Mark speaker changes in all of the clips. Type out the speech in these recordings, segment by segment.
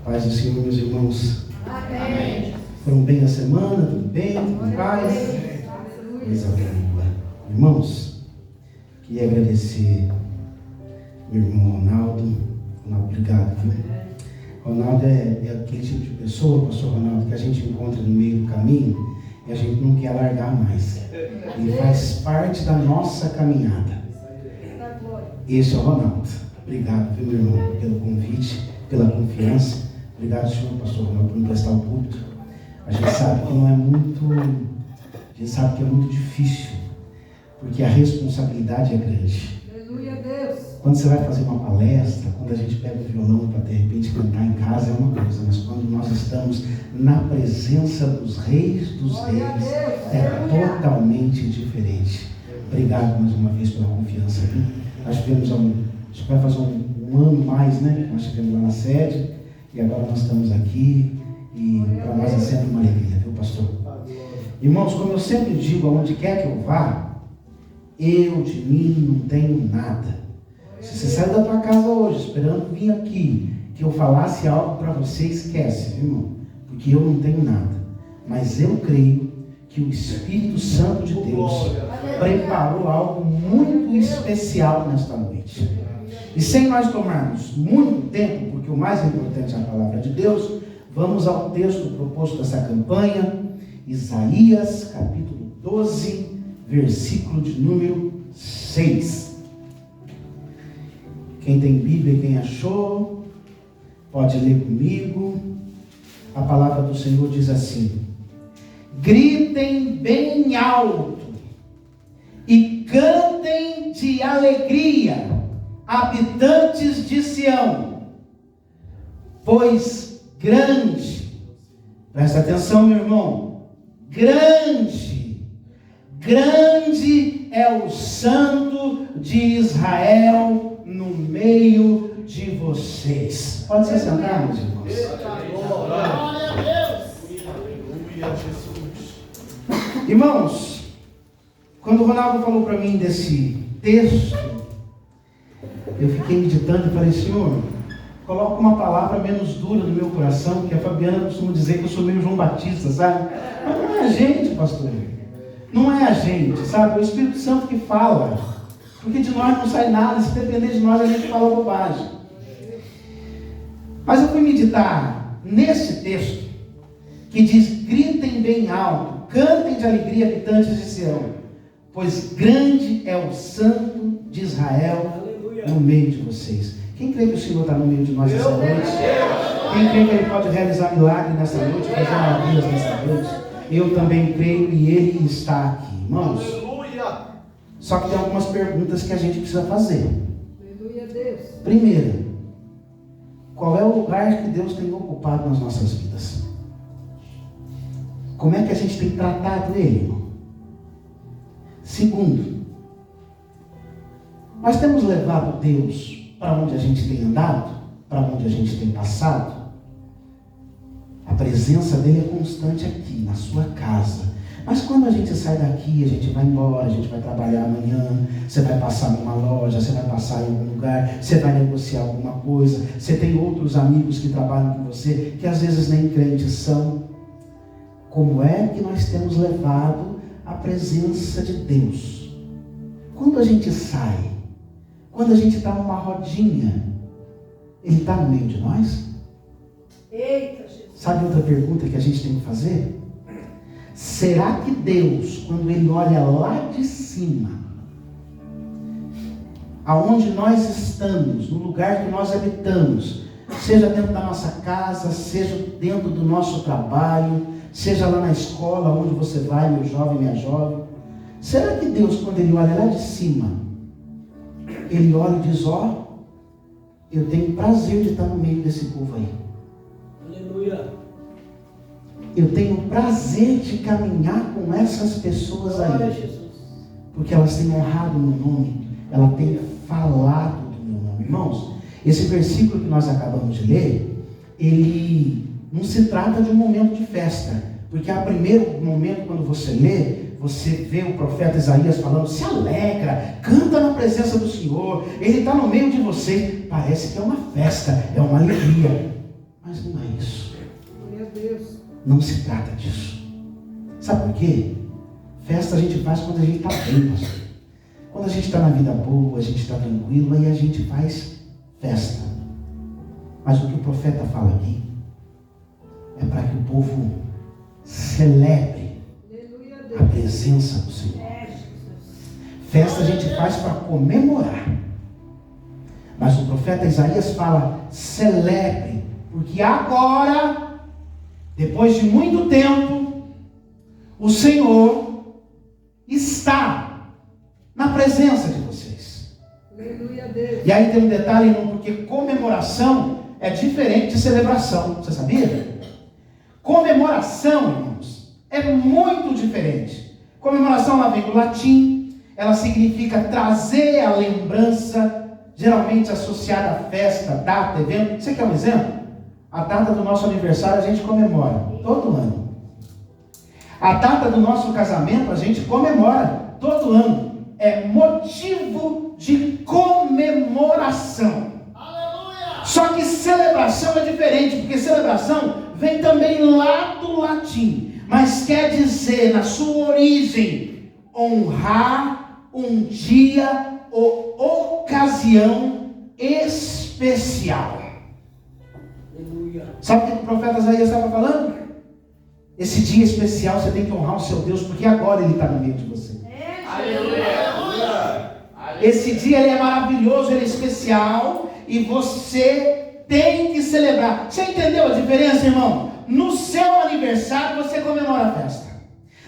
Speaker 1: Paz do Senhor, meus irmãos.
Speaker 2: Amém.
Speaker 1: Foram bem a semana, tudo bem, tudo em paz? Coisa boa. Irmãos, queria agradecer meu irmão Ronaldo. Ronaldo, obrigado, viu? Ronaldo é aquele tipo de pessoa, pastor Ronaldo, que a gente encontra no meio do caminho e a gente não quer largar mais. Ele faz parte da nossa caminhada. Esse é o Ronaldo. Obrigado, viu, meu irmão, pelo convite, pela confiança. Obrigado, senhor pastor Ronaldo, por me prestar o púlpito. A gente sabe que não é muito, a gente sabe que é muito difícil, porque a responsabilidade é grande.
Speaker 2: Aleluia, Deus.
Speaker 1: Quando você vai fazer uma palestra, quando a gente pega o violão para de repente cantar em casa é uma coisa, mas quando nós estamos na presença dos reis, é totalmente diferente. Obrigado mais uma vez pela confiança. Viu? Acho que vai fazer um ano mais, né? Nós estivemos lá na sede e agora nós estamos aqui e para nós é sempre uma alegria, viu, pastor? Irmãos, como eu sempre digo, aonde quer que eu vá, eu de mim não tenho nada. Se você sai da tua casa hoje esperando vir aqui, que eu falasse algo para você, esquece, viu, irmão? Porque eu não tenho nada. Mas eu creio que o Espírito Santo de Deus preparou algo muito especial nesta noite. E sem nós tomarmos muito tempo, porque o mais importante é a palavra de Deus, vamos ao texto proposto dessa campanha, Isaías capítulo 12, versículo de número 6. Quem tem Bíblia, quem achou, pode ler comigo. A palavra do Senhor diz assim: gritem bem alto e cantem de alegria, habitantes de Sião, pois grande, presta atenção, meu irmão, grande é o Santo de Israel no meio de vocês. Pode se sentar, meus irmãos.
Speaker 2: Glória a Deus.
Speaker 1: Irmãos, quando o Ronaldo falou para mim desse texto, eu fiquei meditando e falei: Senhor, coloca uma palavra menos dura no meu coração, porque a Fabiana costuma dizer que eu sou meio João Batista, sabe? Mas não é a gente, pastor. Não é a gente, sabe? É o Espírito Santo que fala. Porque de nós não sai nada, se depender de nós a gente fala bobagem. Mas eu fui meditar nesse texto, que diz: gritem bem alto, cantem de alegria, habitantes de Sião, pois grande é o Santo de Israel no meio de vocês. Quem crê que o Senhor está no meio de nós essa noite? Quem crê que Ele pode realizar milagre nessa noite, fazer maravilhas nessa noite? Eu também creio e Ele está aqui, irmãos. Só que tem algumas perguntas que a gente precisa fazer.
Speaker 2: Aleluia, Deus.
Speaker 1: Primeira, qual é o lugar que Deus tem ocupado nas nossas vidas? Como é que a gente tem tratado Ele, irmão? Segundo, nós temos levado Deus para onde a gente tem andado? Para onde a gente tem passado? A presença dele é constante aqui, na sua casa. Mas quando a gente sai daqui, a gente vai embora, a gente vai trabalhar amanhã, você vai passar numa loja, você vai passar em algum lugar, você vai negociar alguma coisa, você tem outros amigos que trabalham com você, que às vezes nem crentes são. Como é que nós temos levado a presença de Deus? Quando a gente sai, quando a gente está numa rodinha, Ele está no meio de nós?
Speaker 2: Eita, Jesus.
Speaker 1: Sabe outra pergunta que a gente tem que fazer? Será que Deus, quando Ele olha lá de cima, aonde nós estamos, no lugar que nós habitamos, seja dentro da nossa casa, seja dentro do nosso trabalho, seja lá na escola onde você vai, meu jovem, minha jovem, será que Deus, quando Ele olha lá de cima, Ele olha e diz: ó, eu tenho prazer de estar no meio desse povo aí.
Speaker 2: Aleluia.
Speaker 1: Eu tenho prazer de caminhar com essas pessoas aí, porque elas têm honrado o meu nome, elas têm falado do meu nome. Irmãos, esse versículo que nós acabamos de ler, ele não se trata de um momento de festa, porque a primeiro momento, quando você lê, você vê o profeta Isaías falando, se alegra, canta na presença do Senhor, Ele está no meio de você. Parece que é uma festa, é uma alegria. Mas não é isso.
Speaker 2: Meu Deus.
Speaker 1: Não se trata disso. Sabe por quê? Festa a gente faz quando a gente está bem, pastor. Quando a gente está na vida boa, a gente está tranquilo, aí a gente faz festa. Mas o que o profeta fala aqui é para que o povo celebre a presença do Senhor. Festa a gente faz para comemorar. Mas o profeta Isaías fala, celebre, porque agora, depois de muito tempo, o Senhor está na presença de vocês. E aí tem um detalhe, irmão, porque comemoração é diferente de celebração. Você sabia? Comemoração, irmãos, é muito diferente. Comemoração, ela vem do latim, ela significa trazer a lembrança, geralmente associada a festa, data, evento. Você quer um exemplo? A data do nosso aniversário a gente comemora todo ano. A data do nosso casamento a gente comemora todo ano. É motivo de comemoração. Aleluia! Só que celebração é diferente, porque celebração vem também lá do latim, mas quer dizer na sua origem honrar um dia ou ocasião especial. Aleluia! Sabe o que o profeta Isaías estava falando? Esse dia especial você tem que honrar o seu Deus, porque agora Ele está no meio de você. Aleluia! Esse dia ele é maravilhoso, ele é especial, e você tem que celebrar. Você entendeu a diferença, irmão? No seu aniversário você comemora a festa.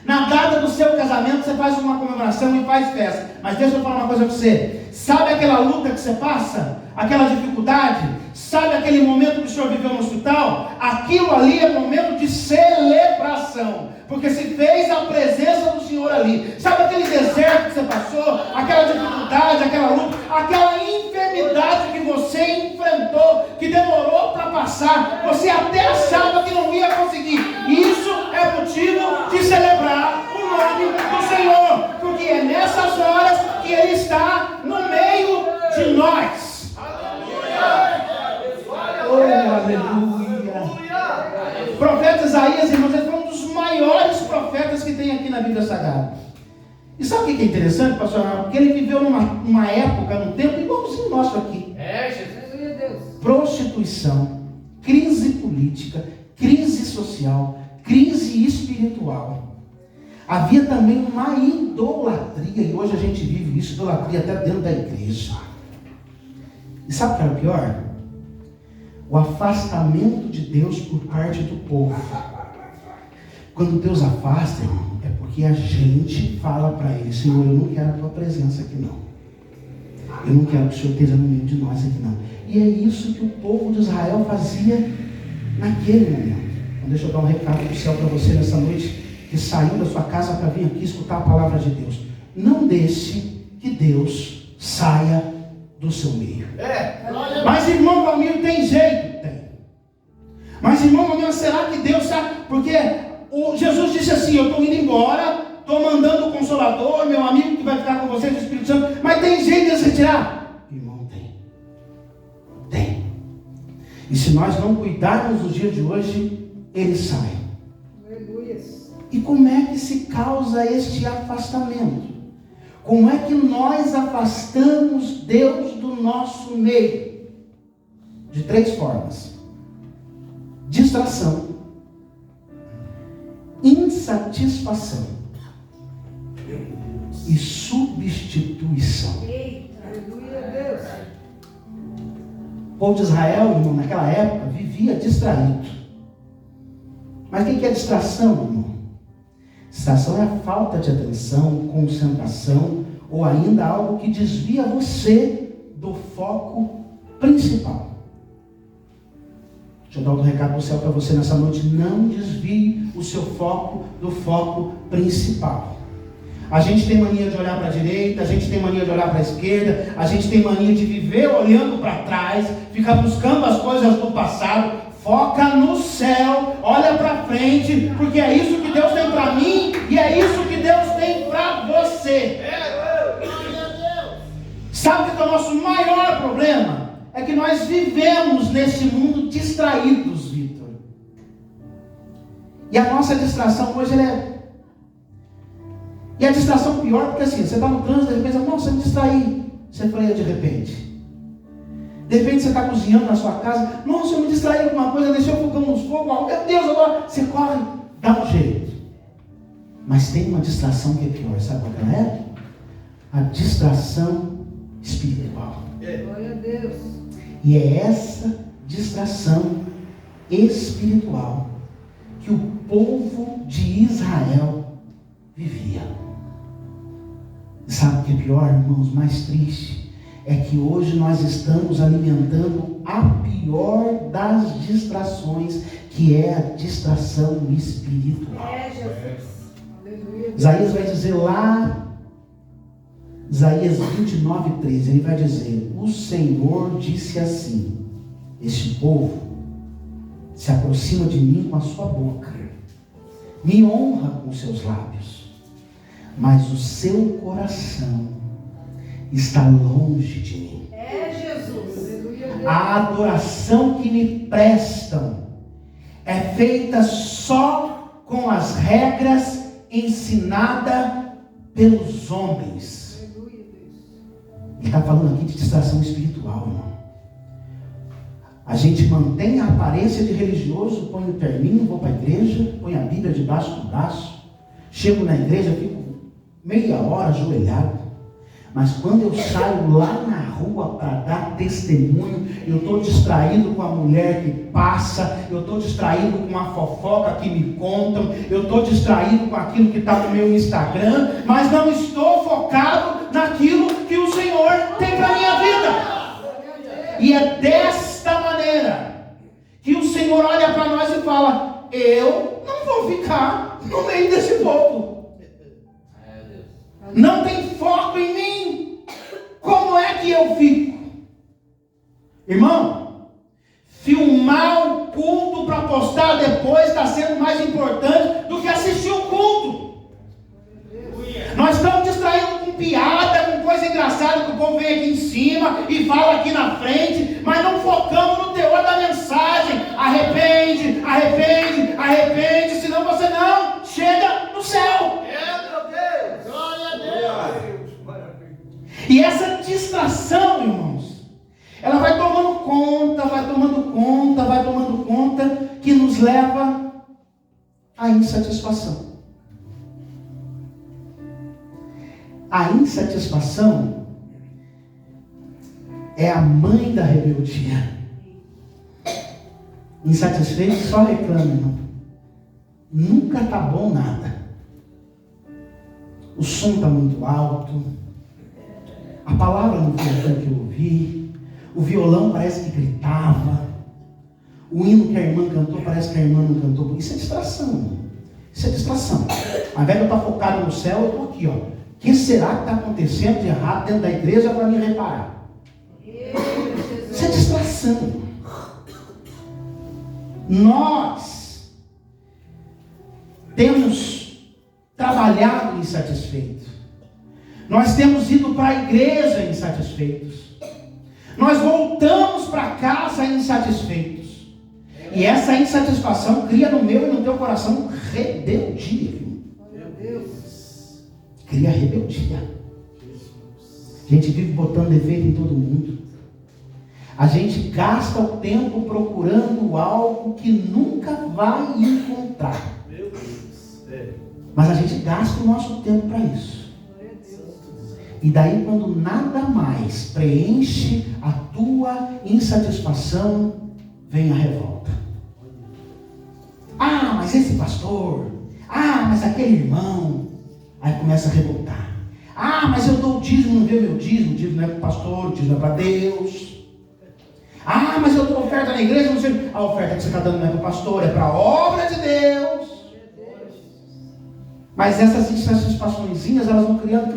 Speaker 1: Na data do seu casamento você faz uma comemoração e faz festa. Mas deixa eu falar uma coisa para você. Sabe aquela luta que você passa? Aquela dificuldade? Sabe aquele momento que o senhor viveu no hospital? Aquilo ali é momento de celebração, porque se fez a presença do Senhor ali. Sabe aquele deserto que você passou? Aquela dificuldade, aquela luta, aquela enfermidade que você enfrentou, que demorou para passar, você até achava que não ia conseguir. Isso é motivo de celebrar o nome do Senhor, porque é nessas horas que Ele está no meio de nós. Oh, aleluia! O profeta Isaías, irmãos, ele foi um dos maiores profetas que tem aqui na Bíblia Sagrada. E sabe o que é interessante, pastor? Porque ele viveu numa época, num tempo igualzinho nosso aqui. Prostituição, crise política, crise social, crise espiritual. Havia também uma idolatria, e hoje a gente vive isso, idolatria até dentro da igreja. E sabe o que era o pior? O afastamento de Deus por parte do povo. Quando Deus afasta, irmão, é porque a gente fala para Ele, Senhor, eu não quero a Tua presença aqui não. Eu não quero que o Senhor esteja no meio de nós aqui não. E é isso que o povo de Israel fazia naquele momento. Então deixa eu dar um recado do céu para você nessa noite, que saiu da sua casa para vir aqui escutar a palavra de Deus. Não deixe que Deus saia do seu meio. Mas irmão Valmir, tem jeito? Tem. Mas irmão Valmir, será que Deus sabe? Porque Jesus disse assim, eu estou indo embora, estou mandando o Consolador, meu amigo que vai ficar com vocês, o Espírito Santo, mas tem jeito de se retirar? Irmão, tem. E se nós não cuidarmos dos dias de hoje, ele sai. Aleluia. E como é que se causa este afastamento? Como é que nós afastamos Deus do nosso meio? De 3 formas: distração, insatisfação e substituição. O povo de Israel, irmão, naquela época, vivia distraído. Mas o que é distração, irmão? Distração é a falta de atenção, concentração, ou ainda algo que desvia você do foco principal. Deixa eu dar um recado do céu para você nessa noite. Não desvie o seu foco do foco principal. A gente tem mania de olhar para a direita, a gente tem mania de olhar para a esquerda, a gente tem mania de viver olhando para trás, ficar buscando as coisas do passado. Foca no céu, olha para frente, porque é isso que Deus tem para mim e é isso que Deus tem nosso maior problema? É que nós vivemos nesse mundo distraídos, Vitor. E a nossa distração hoje, E a distração pior, porque assim, você está no trânsito, de repente, nossa, eu me distraí. Você freia de repente. De repente você está cozinhando na sua casa, nossa, eu me distraí com uma coisa, deixei o fogão nos fogos, meu Deus, agora você corre, dá um jeito. Mas tem uma distração que é pior, sabe qual que ela é? A distração espiritual.
Speaker 2: Glória a Deus.
Speaker 1: E é essa distração espiritual que o povo de Israel vivia. Sabe o que é pior, irmãos? Mais triste é que hoje nós estamos alimentando a pior das distrações, que é a distração espiritual.
Speaker 2: Jesus. Aleluia.
Speaker 1: Isaías vai dizer lá, Isaías 29:13, ele vai dizer: o Senhor disse assim: este povo se aproxima de mim com a sua boca, me honra com seus lábios, mas o seu coração está longe de mim.
Speaker 2: Jesus. Aleluia.
Speaker 1: A adoração que me prestam é feita só com as regras ensinadas pelos homens. Ele está falando aqui de distração espiritual, irmão. A gente mantém a aparência de religioso, põe o terninho, vou para a igreja, põe a Bíblia debaixo do braço, chego na igreja, fico meia hora ajoelhado. Mas quando eu saio lá na rua para dar testemunho, eu estou distraído com a mulher que passa, eu estou distraído com a fofoca que me contam, eu estou distraído com aquilo que está no meu Instagram, mas não estou focado naquilo que o Senhor tem para a minha vida. E é desta maneira que o Senhor olha para nós e fala: eu não vou ficar no meio desse povo. Não tem foco em mim. Como é que eu fico? Irmão, filmar o culto para postar depois está sendo mais importante do que assistir o culto. Nós estamos distraindo com piada, com coisa engraçada que o povo vem aqui em cima e fala aqui na frente, mas não focamos no teor da mensagem. Arrepende, arrepende, arrepende, senão você não chega no céu. E essa distração, irmãos, ela vai tomando conta, vai tomando conta, vai tomando conta, que nos leva à insatisfação. A insatisfação é a mãe da rebeldia. Insatisfeito só reclama, irmão. Nunca está bom nada. O som está muito alto. A palavra não foi aquilo que eu ouvi. O violão parece que gritava. O hino que a irmã cantou, parece que a irmã não cantou. Isso é distração. Isso é distração. Ao invés de eu estar focado no céu, eu estou aqui, ó. O que será que está acontecendo de errado dentro da igreja para me reparar? Isso é distração. Nós temos trabalhado insatisfeitos. Nós temos ido para a igreja insatisfeitos. Nós voltamos para casa insatisfeitos. E essa insatisfação cria no meu e no teu coração rebeldia. Cria rebeldia. A gente vive botando defeito em todo mundo. A gente gasta o tempo procurando algo que nunca vai encontrar. Mas a gente gasta o nosso tempo para isso. E daí, quando nada mais preenche a tua insatisfação, vem a revolta. Ah, mas esse pastor. Ah, mas aquele irmão. Aí começa a revoltar. Ah, mas eu dou o dízimo, não vê o meu dízimo. O dízimo não é para o pastor, o dízimo é para Deus. Ah, mas eu dou oferta na igreja, não sei. A oferta que você está dando não é para o pastor, é para a obra de Deus. Mas essas insatisfaçõezinhas, elas vão criando,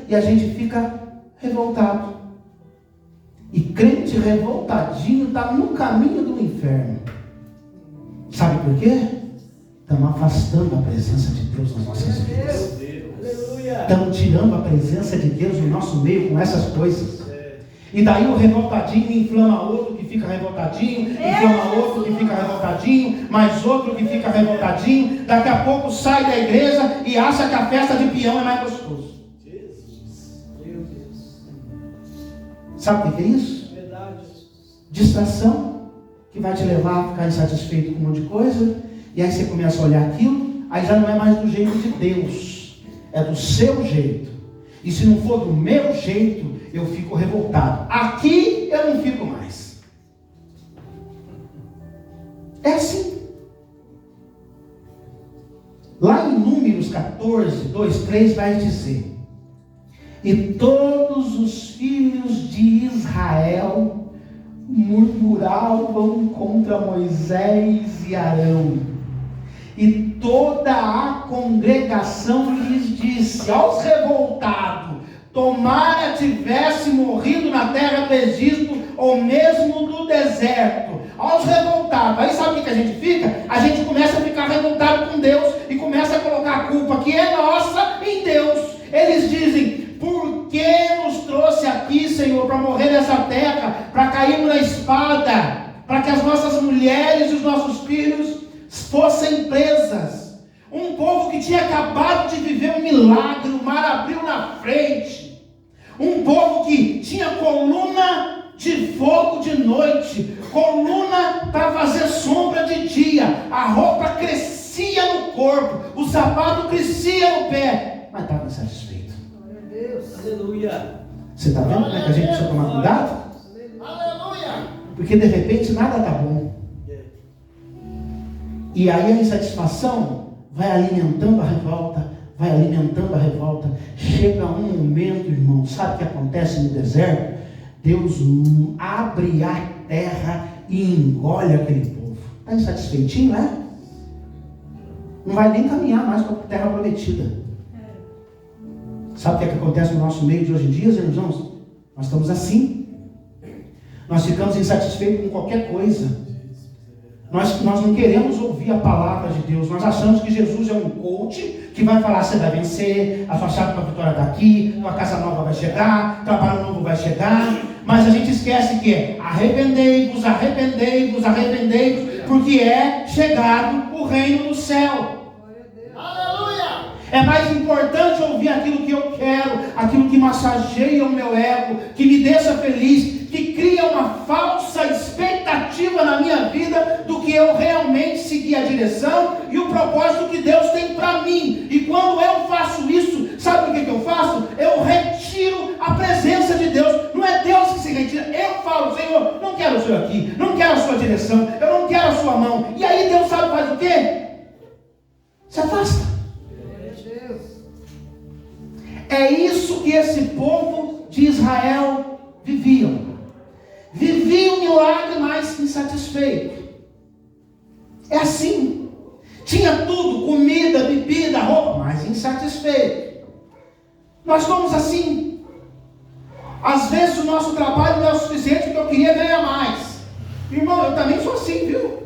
Speaker 1: e a gente fica revoltado. E crente revoltadinho está no caminho do inferno. Sabe por quê? Estamos afastando a presença de Deus nas nossas vidas. Estamos tirando a presença de Deus no nosso meio com essas coisas. E daí o revoltadinho inflama outro que fica revoltadinho, inflama outro que fica revoltadinho, mais outro que fica revoltadinho. Daqui a pouco sai da igreja e acha que a festa de peão é mais gostoso.
Speaker 3: Meu Deus.
Speaker 1: Sabe o que é isso?
Speaker 3: Verdade.
Speaker 1: Distração, que vai te levar a ficar insatisfeito com um monte de coisa. E aí você começa a olhar aquilo, aí já não é mais do jeito de Deus, é do seu jeito. E se não for do meu jeito, eu fico revoltado. Aqui eu não fico mais. É assim. Lá em Números 14, 2, 3 vai dizer: e todos os filhos de Israel murmuravam contra Moisés e Arão. E toda a congregação lhes disse aos revoltados: tomara tivesse morrido na terra do Egito, ou mesmo no deserto. Aos revoltados. Aí sabe o que a gente fica? A gente começa a ficar revoltado com Deus e começa a colocar a culpa que é nossa em Deus. Eles dizem: por que nos trouxe aqui, Senhor, para morrer nessa terra, para cairmos na espada, para que as nossas mulheres e os nossos filhos fossem presas? Um povo que tinha acabado de viver um milagre, o mar abriu na frente. Um povo que tinha coluna de fogo de noite, coluna para fazer sombra de dia, a roupa crescia no corpo, o sapato crescia no pé, mas estava insatisfeito.
Speaker 2: Glória a Deus.
Speaker 3: Aleluia.
Speaker 1: Você está vendo como é que a gente precisa tomar cuidado?
Speaker 3: Aleluia.
Speaker 1: Porque de repente nada está bom. E aí a insatisfação vai alimentando a revolta, vai alimentando a revolta. Chega um momento, irmão, sabe o que acontece no deserto? Deus abre a terra e engole aquele povo. Está insatisfeitinho, é? Não vai nem caminhar mais para a terra prometida. Sabe o que é que acontece no nosso meio de hoje em dia, irmãos? Nós estamos assim. Nós ficamos insatisfeitos com qualquer coisa. Nós não queremos ouvir a palavra de Deus. Nós achamos que Jesus é um coach que vai falar: você vai vencer, a sua chave para a vitória está aqui, tua casa nova vai chegar, trabalho novo vai chegar. Mas a gente esquece que é arrependei-vos, arrependei-vos, arrependei-vos, porque é chegado o reino do céu.
Speaker 3: Aleluia.
Speaker 1: É mais importante ouvir aquilo que eu quero, aquilo que massageia o meu ego, que me deixa feliz, que cria uma falsa expectativa na minha vida do que eu realmente seguir a direção e o propósito que Deus tem para mim. E quando eu faço isso, sabe o que eu faço? Eu retiro a presença de Deus. Não é Deus que se retira. Eu falo: Senhor, não quero o Senhor aqui, não quero a sua direção, eu não quero a sua mão. E aí Deus sabe faz o quê? Se afasta. É isso que esse povo de Israel viviam. Viviam um milagre, mas insatisfeito. É assim. Tinha tudo: comida, bebida, roupa, mas insatisfeito. Nós somos assim. Às vezes o nosso trabalho não é o suficiente, porque eu queria ganhar mais. Irmão, eu também sou assim, viu?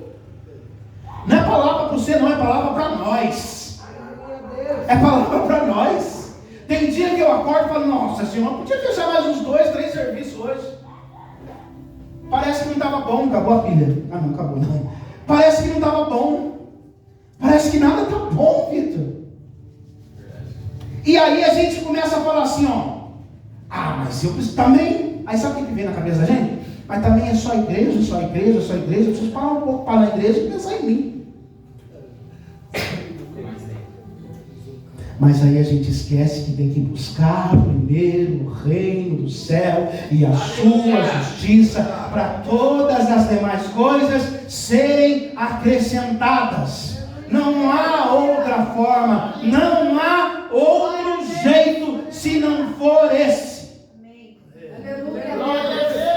Speaker 1: Não é palavra para você, não, é palavra para nós. É palavra para nós. Tem dia que eu acordo e falo: nossa Senhor, podia fechar mais uns 2, 3 serviços hoje. Parece que não estava bom. Acabou a pilha. Ah, não, acabou não. Parece que não estava bom. Parece que nada está bom, Vitor. E aí a gente começa a falar assim, ó: ah, mas eu preciso também. Aí sabe o que vem na cabeça da gente? Mas também é só igreja, só igreja, só igreja. Eu preciso parar um pouco para a igreja e pensar em mim. Mas aí a gente esquece que tem que buscar primeiro o reino do céu e a sua justiça, para todas as demais coisas serem acrescentadas. Não há outra forma, não há outro jeito se não for esse.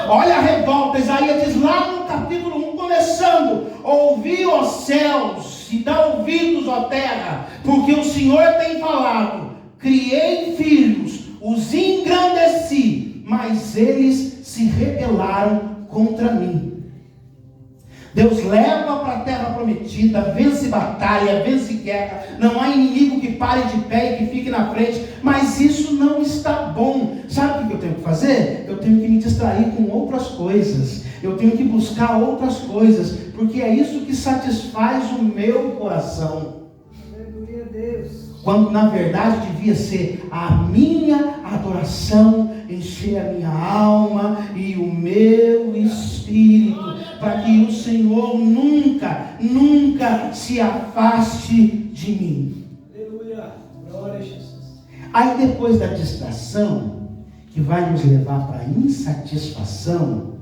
Speaker 1: Olha a revolta. Isaías diz lá no capítulo 1, começando: ouvi, ó céus, e dá ouvidos, ó terra, porque o Senhor tem falado. Criei filhos, os engrandeci, mas eles se rebelaram contra mim. Deus leva para a terra prometida, vence batalha, vence guerra, não há inimigo que pare de pé e que fique na frente, mas isso não está bom. Sabe o que eu tenho que fazer? Eu tenho que me distrair com outras coisas, eu tenho que buscar outras coisas, porque é isso que satisfaz o meu coração.
Speaker 2: Aleluia, Deus.
Speaker 1: Quando na verdade devia ser a minha adoração, encher a minha alma e o meu espírito, para que o Senhor nunca, nunca se afaste de mim.
Speaker 3: Aleluia. Glória a Jesus.
Speaker 1: Aí depois da distração, que vai nos levar para a insatisfação,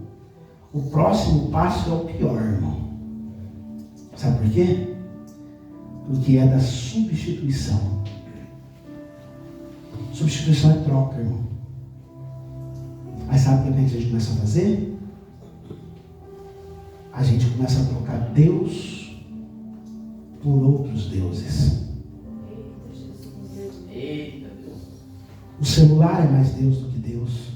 Speaker 1: o próximo passo é o pior, irmão. Sabe por quê? Porque é da substituição. Substituição é troca, irmão. Mas sabe o que a gente começa a fazer? A gente começa a trocar Deus por outros deuses.
Speaker 3: Eita Deus.
Speaker 1: O celular é mais Deus do que Deus.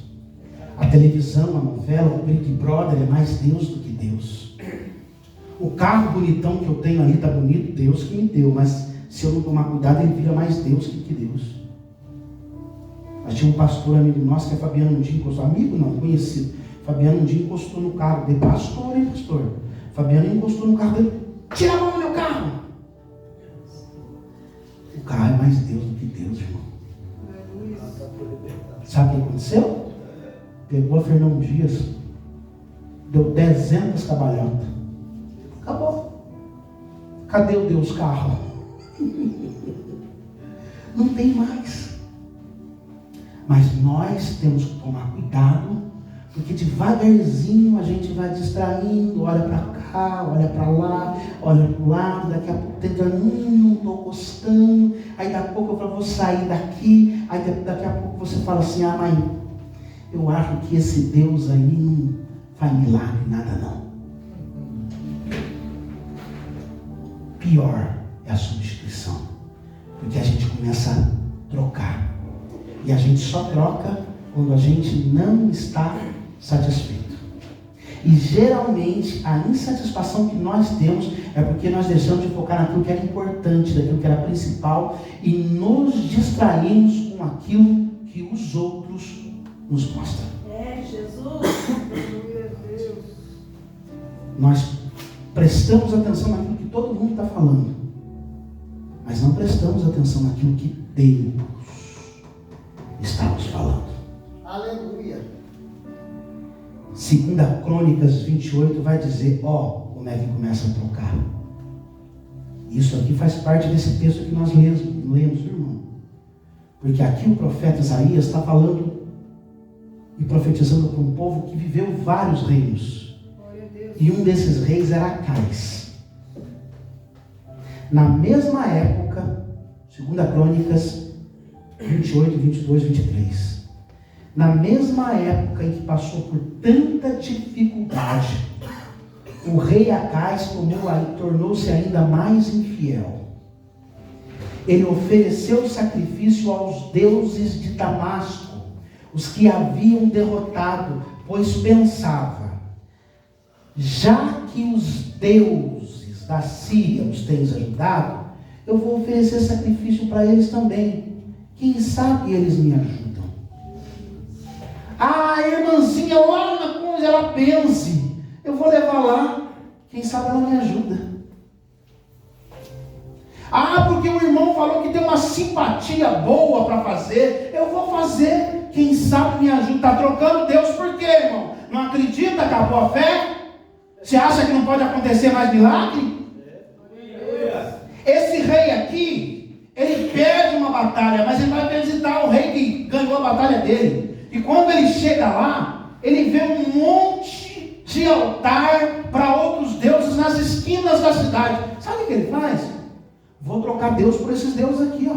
Speaker 1: A televisão, a novela, o Big Brother é mais Deus do que Deus. O carro bonitão que eu tenho ali está bonito, Deus que me deu, mas se eu não tomar cuidado, ele vira mais Deus do que Deus. Mas tinha um pastor amigo nosso que é Fabiano um dia encostou, amigo não, conhecido. Fabiano um dia encostou no carro dele, pastor, hein pastor? Fabiano encostou no carro dele, tira a mão do meu carro. O carro é mais Deus do que Deus, irmão. Sabe o que aconteceu? Pegou a Fernão Dias, deu 300 cabalhotas. Acabou. Cadê o Deus carro? Não tem mais. Mas nós temos que tomar cuidado, porque devagarzinho a gente vai distraindo, olha para cá, olha para lá, olha para o lado, daqui a pouco tenta, não estou gostando, aí daqui a pouco eu falo, vou sair daqui, aí daqui a pouco você fala assim, mãe, eu acho que esse Deus aí não faz milagre, nada não. Pior é a substituição, porque a gente começa a trocar. E a gente só troca quando a gente não está satisfeito. E geralmente a insatisfação que nós temos é porque nós deixamos de focar naquilo que era importante, daquilo que era principal, e nos distraímos com aquilo que os outros nos mostram.
Speaker 2: É, Jesus. Aleluia, Deus.
Speaker 1: Nós prestamos atenção naquilo que todo mundo está falando, mas não prestamos atenção naquilo que Deus está nos falando.
Speaker 3: Aleluia.
Speaker 1: 2 Crônicas 28 vai dizer, como é que começa a trocar. Isso aqui faz parte desse texto que nós lemos, irmão. Porque aqui o profeta Isaías está falando e profetizando para um povo que viveu vários reinos. E um desses reis era Acais. Na mesma época, 2 Crônicas 28, 22, 23. Na mesma época em que passou por tanta dificuldade, o rei Acais tornou-se ainda mais infiel. Ele ofereceu sacrifício aos deuses de Damasco, os que haviam derrotado, pois pensava, já que os deuses da Síria os têm ajudado, eu vou oferecer sacrifício para eles também. Quem sabe eles me ajudam. A irmãzinha lá na cruz, ela pense, eu vou levar lá, quem sabe ela me ajuda. Porque o irmão falou que tem uma simpatia boa para fazer, eu vou fazer, quem sabe me ajuda. Está trocando Deus por quê, irmão? Não acredita, acabou a fé? Você acha que não pode acontecer mais milagre? Esse rei aqui, ele perde uma batalha, mas ele vai visitar o rei que ganhou a batalha dele. E quando ele chega lá, ele vê um monte de altar para outros deuses nas esquinas da cidade. Sabe o que ele faz? Vou trocar Deus por esses deuses aqui,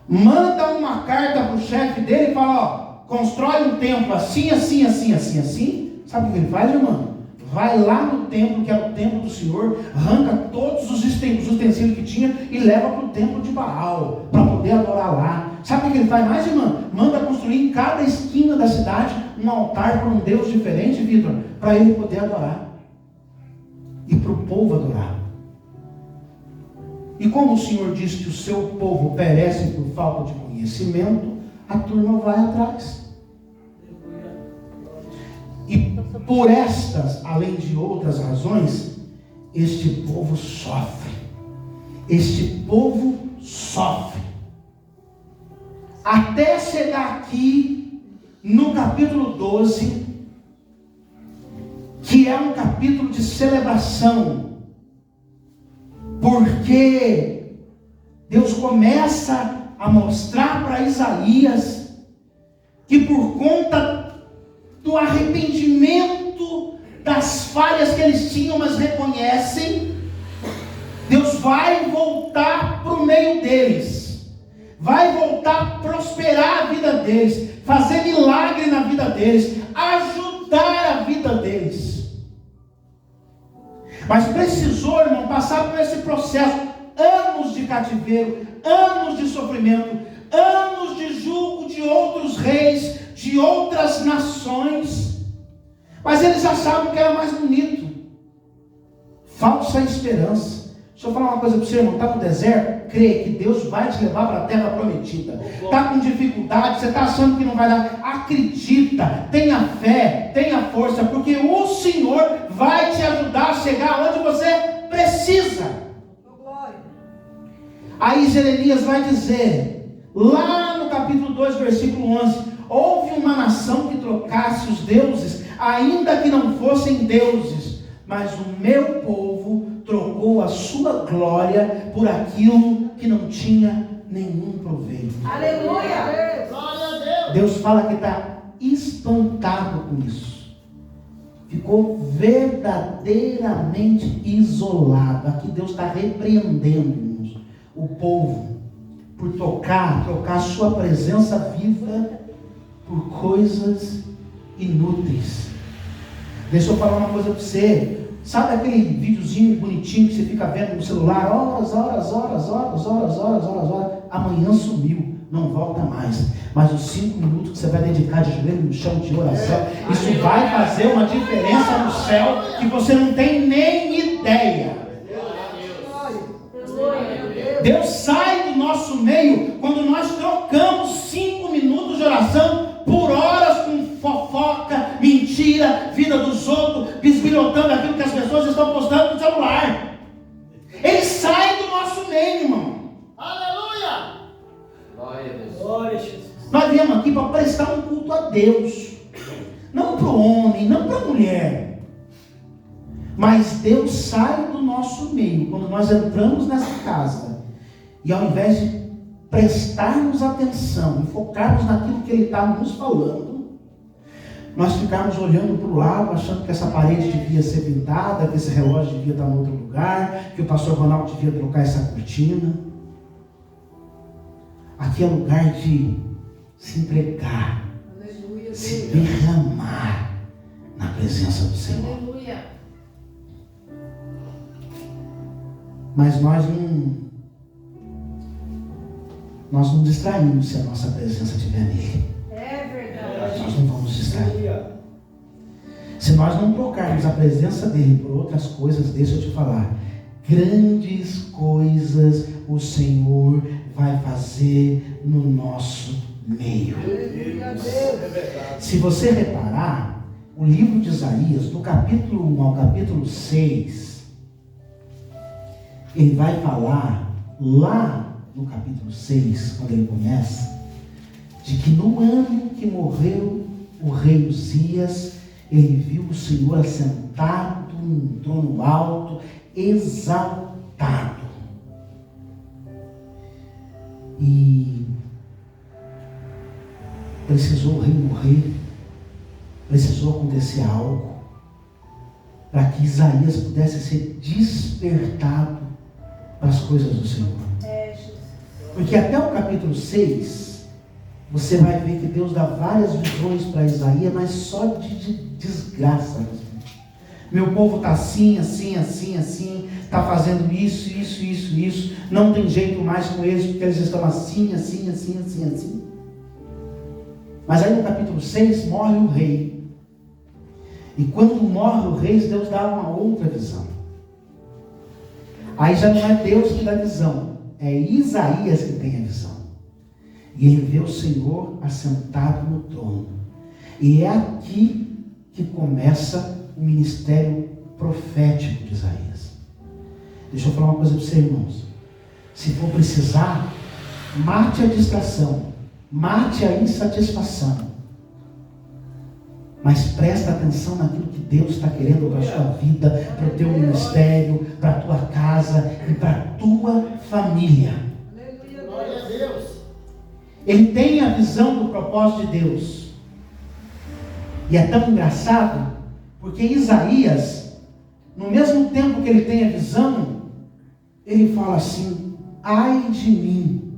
Speaker 1: Manda uma carta para o chefe dele e fala, constrói um templo assim, assim, assim, assim, assim. Sabe o que ele faz, irmão? Vai lá no templo, que era o templo do Senhor, arranca todos os utensílios que tinha e leva para o templo de Baal, para poder adorar lá. Sabe o que ele faz mais, irmã? Manda construir em cada esquina da cidade um altar para um Deus diferente, Vitor, para ele poder adorar. e para o povo adorar. E como o Senhor diz que o seu povo perece por falta de conhecimento, a turma vai atrás. E por estas, além de outras razões, este povo sofre. Este povo sofre. Até chegar aqui no capítulo 12, que é um capítulo de celebração, porque Deus começa a mostrar para Isaías que por conta do arrependimento das falhas que eles tinham, mas reconhecem, Deus vai voltar para o meio deles, vai voltar a prosperar a vida deles, fazer milagre na vida deles, ajudar a vida deles. Mas precisou, irmão, passar por esse processo, anos de cativeiro, anos de sofrimento, anos de julgo de outros reis, de outras nações, mas eles achavam que era mais bonito. Falsa esperança. Deixa eu falar uma coisa para você, irmão. Está no deserto? Crê que Deus vai te levar para a terra prometida. Está com dificuldade, você está achando que não vai dar. Acredita, tenha fé, tenha força, porque o Senhor vai te ajudar a chegar onde você precisa. Aí Jeremias vai dizer, lá no capítulo 2, versículo 11: houve uma nação que trocasse os deuses, ainda que não fossem deuses, mas o meu povo trocou a sua glória por aquilo que não tinha nenhum proveito.
Speaker 2: Aleluia!
Speaker 3: Glória a Deus.
Speaker 1: Deus fala que está espantado com isso. Ficou verdadeiramente isolado. Aqui Deus está repreendendo o povo por trocar sua presença viva por coisas inúteis. Deixa eu falar uma coisa para você. Sabe aquele videozinho bonitinho que você fica vendo no celular, horas, amanhã sumiu, não volta mais. Mas os 5 minutos que você vai dedicar de joelho no chão de oração, isso vai fazer uma diferença no céu que você não tem nem ideia. Deus sai do nosso meio quando nós trocamos 5 minutos de oração por horas com fofoca, mentira, vida dos outros, bisbilhotando aquilo que as pessoas estão postando no celular. Ele sai do nosso meio, irmão.
Speaker 3: Aleluia!
Speaker 4: Glória a Deus.
Speaker 3: Glória a Jesus.
Speaker 1: Nós viemos aqui para prestar um culto a Deus, não para o homem, não para a mulher. Mas Deus sai do nosso meio quando nós entramos nessa casa. E ao invés de prestarmos atenção e focarmos naquilo que Ele está nos falando, nós ficarmos olhando para o lado, achando que essa parede devia ser pintada, que esse relógio devia estar em outro lugar, que o pastor Ronaldo devia trocar essa cortina. Aqui é lugar de se entregar,
Speaker 2: Aleluia,
Speaker 1: se
Speaker 2: Deus.
Speaker 1: derramar na presença do Senhor.
Speaker 2: Aleluia.
Speaker 1: Mas nós não distraímos se a nossa presença estiver nele.
Speaker 2: É verdade.
Speaker 1: Nós não vamos distrair.
Speaker 3: Aleluia.
Speaker 1: Se nós não trocarmos a presença dele por outras coisas, deixa eu te falar, grandes coisas o Senhor vai fazer no nosso meio.
Speaker 2: Aleluia, Deus.
Speaker 3: É verdade.
Speaker 1: Se você reparar, o livro de Isaías, do capítulo 1 ao capítulo 6, ele vai falar lá no capítulo 6, quando ele começa, de que no ano que morreu o rei Uzias, ele viu o Senhor assentado num trono alto, exaltado. E precisou o rei morrer, precisou acontecer algo, para que Isaías pudesse ser despertado para as coisas do Senhor. Porque até o capítulo 6, você vai ver que Deus dá várias visões para Isaías, mas só de desgraça. Meu povo está assim, está fazendo isso, não tem jeito mais com eles, porque eles estão assim. Mas aí no capítulo 6, morre o rei. E quando morre o rei, Deus dá uma outra visão. Aí já não é Deus que dá visão, é Isaías que tem a visão. E ele vê o Senhor assentado no trono. E é aqui que começa o ministério profético de Isaías. Deixa eu falar uma coisa para vocês, irmãos. Se for precisar, mate a distração, mate a insatisfação. Mas presta atenção naquilo que Deus está querendo para a sua vida, para o teu ministério, para a tua casa e para a tua família.
Speaker 3: Glória a Deus.
Speaker 1: Ele tem a visão do propósito de Deus. E é tão engraçado, porque Isaías, no mesmo tempo que ele tem a visão, ele fala assim: ai de mim,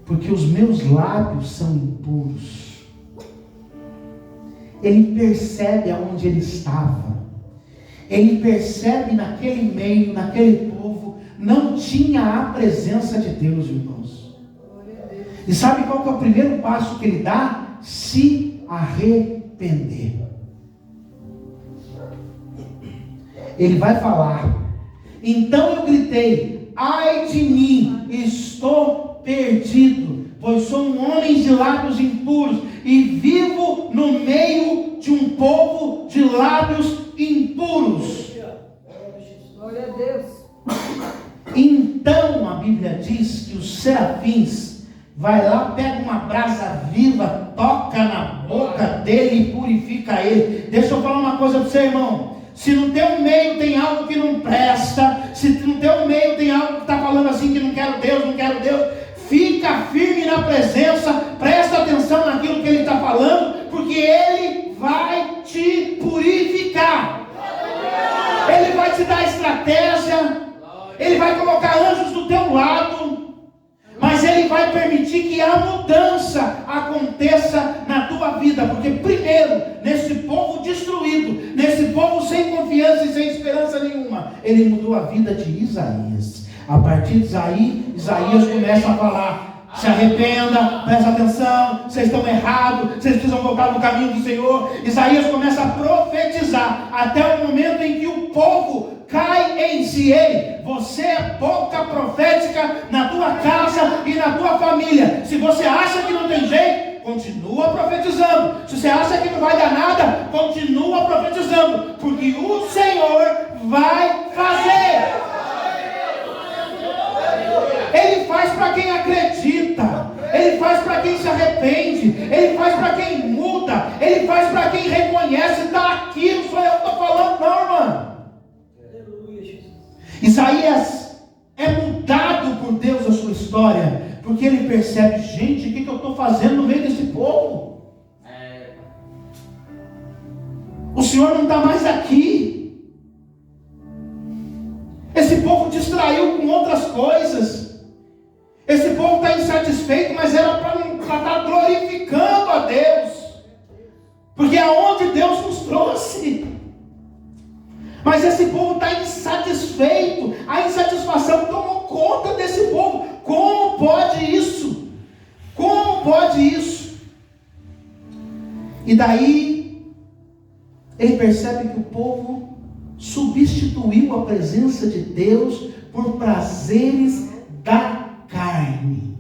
Speaker 1: porque os meus lábios são impuros. Ele percebe aonde ele estava. Ele percebe naquele meio, naquele povo, não tinha a presença de Deus, irmãos. E sabe qual que é o primeiro passo que ele dá? Se arrepender. Ele vai falar: então eu gritei, ai de mim, estou perdido, pois sou um homem de lábios impuros e vivo no meio de um povo de lábios impuros.
Speaker 2: Glória a Deus.
Speaker 1: Então a Bíblia diz que os serafins vai lá, pega uma brasa viva, toca na boca dele e purifica ele. Deixa eu falar uma coisa para você, irmão. Se no teu meio tem algo que não presta, se no teu meio tem algo que está falando assim que não quero Deus, fica firme na presença, presta atenção naquilo que ele está falando, porque ele vai te purificar. Ele vai te dar estratégia, ele vai colocar anjos do teu lado, mas ele vai permitir que a mudança aconteça na tua vida, porque primeiro, nesse povo destruído, nesse povo sem confiança e sem esperança nenhuma, ele mudou a vida de Isaías. A partir de Isaías começa a falar: se arrependa, presta atenção, vocês estão errados, vocês precisam voltar no caminho do Senhor. Isaías começa a profetizar, até o momento em que o povo cai em si. Ei, você é boca profética na tua casa e na tua família. Se você acha que não tem jeito, continua profetizando. Se você acha que não vai dar nada, continua profetizando, porque o Senhor vai fazer. Ele faz para quem acredita, ele faz para quem se arrepende, ele faz para quem muda, ele faz para quem reconhece: está aqui, não sou eu que estou falando, não, irmão. Isaías é mudado por Deus a sua história, porque ele percebe: gente, o que eu estou fazendo no meio desse povo? O Senhor não está mais aqui. Esse povo distraiu com outras coisas. Esse povo está insatisfeito, mas era para estar glorificando a Deus, porque é aonde Deus nos trouxe. Mas esse povo está insatisfeito, a insatisfação tomou conta desse povo. Como pode isso? Como pode isso? E daí ele percebe que o povo substituiu a presença de Deus por prazeres da carne.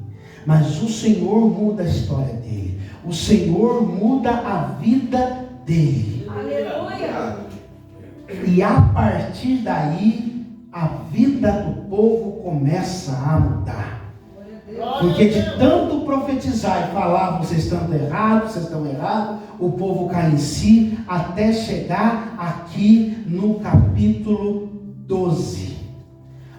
Speaker 1: Mas o Senhor muda a história dele, o Senhor muda a vida dele.
Speaker 2: Aleluia.
Speaker 1: E a partir daí a vida do povo começa a mudar. Porque de tanto profetizar e falar: vocês estão errados, o povo cai em si, até chegar aqui no capítulo 12,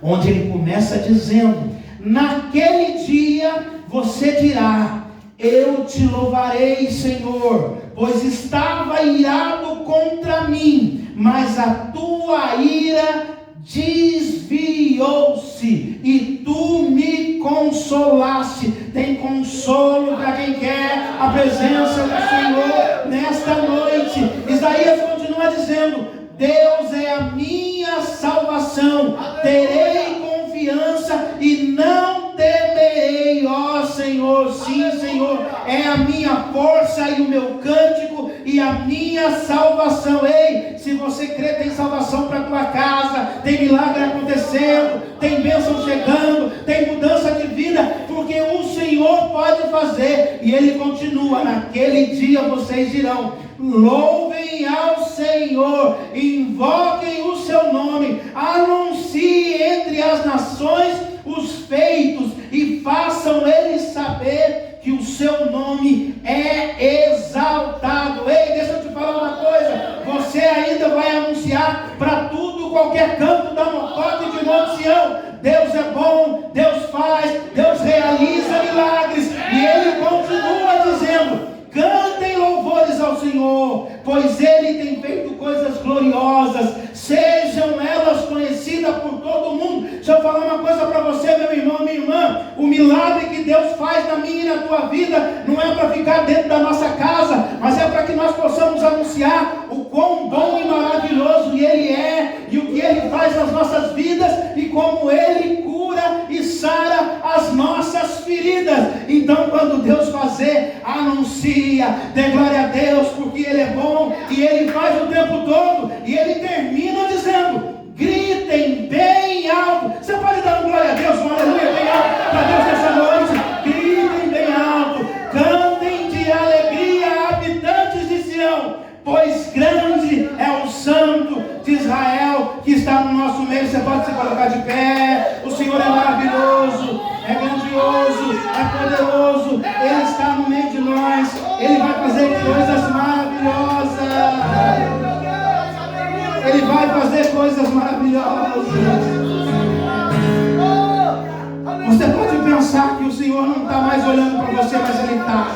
Speaker 1: onde ele começa dizendo: naquele dia você dirá: eu te louvarei, Senhor, pois estava irado contra mim, mas a tua ira desviou-se e tu me consolaste. Tem consolo para quem quer a presença do Senhor nesta noite. Isaías continua dizendo: Deus é a minha salvação, terei confiança e não temerei, ó Senhor. Sim, Senhor, é a minha força e o meu cântico, e a minha salvação. Ei, se você crê, tem salvação para a tua casa, tem milagre acontecendo, tem bênção chegando, tem mudança de vida, porque o Senhor pode fazer. E Ele continua: naquele dia vocês dirão: louvem ao Senhor, invoquem o seu nome, anuncie entre as nações os feitos e façam eles saber que o seu nome é exaltado. Ei, deixa eu te falar uma coisa: você ainda vai anunciar para tudo, qualquer canto da mococa e de Monte Sião: Deus é bom, Deus faz, Deus realiza milagres. E Ele continua dizendo: cantem louvores ao Senhor, pois Ele tem feito coisas gloriosas, sejam elas conhecidas por todo mundo. Deixa eu falar uma coisa para você, meu irmão, minha irmã: o milagre que Deus faz na minha e na tua vida não é para ficar dentro da nossa casa, mas é para que nós possamos anunciar o quão bom e maravilhoso Ele é, e o que Ele faz nas nossas vidas, e como Ele cura e sara as nossas feridas. Então, quando Deus fazer, anuncia, dê glória a Deus, porque Ele é bom e Ele faz o tempo todo. E Ele termina dizendo: gritem bem alto. Você pode dar um glória a Deus, um aleluia bem alto para Deus nessa noite? Gritem bem alto, cantem de alegria, habitantes de Sião, pois grande é o Santo de Israel que está no nosso meio. Você pode se colocar de pé. O Senhor é maravilhoso, é grandioso, é poderoso. Ele está no meio de nós. Ele vai fazer coisas maravilhosas. Ele vai fazer coisas maravilhosas. Você pode pensar que o Senhor não está mais olhando para você, mas Ele está.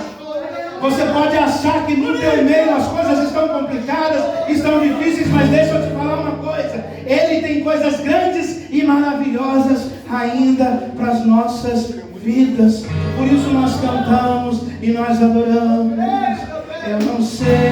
Speaker 1: Você pode achar que no teu meio as coisas estão complicadas, estão difíceis, mas deixa eu te falar uma coisa: Ele tem coisas grandes e maravilhosas ainda para as nossas vidas. Por isso nós cantamos e nós adoramos. Eu não sei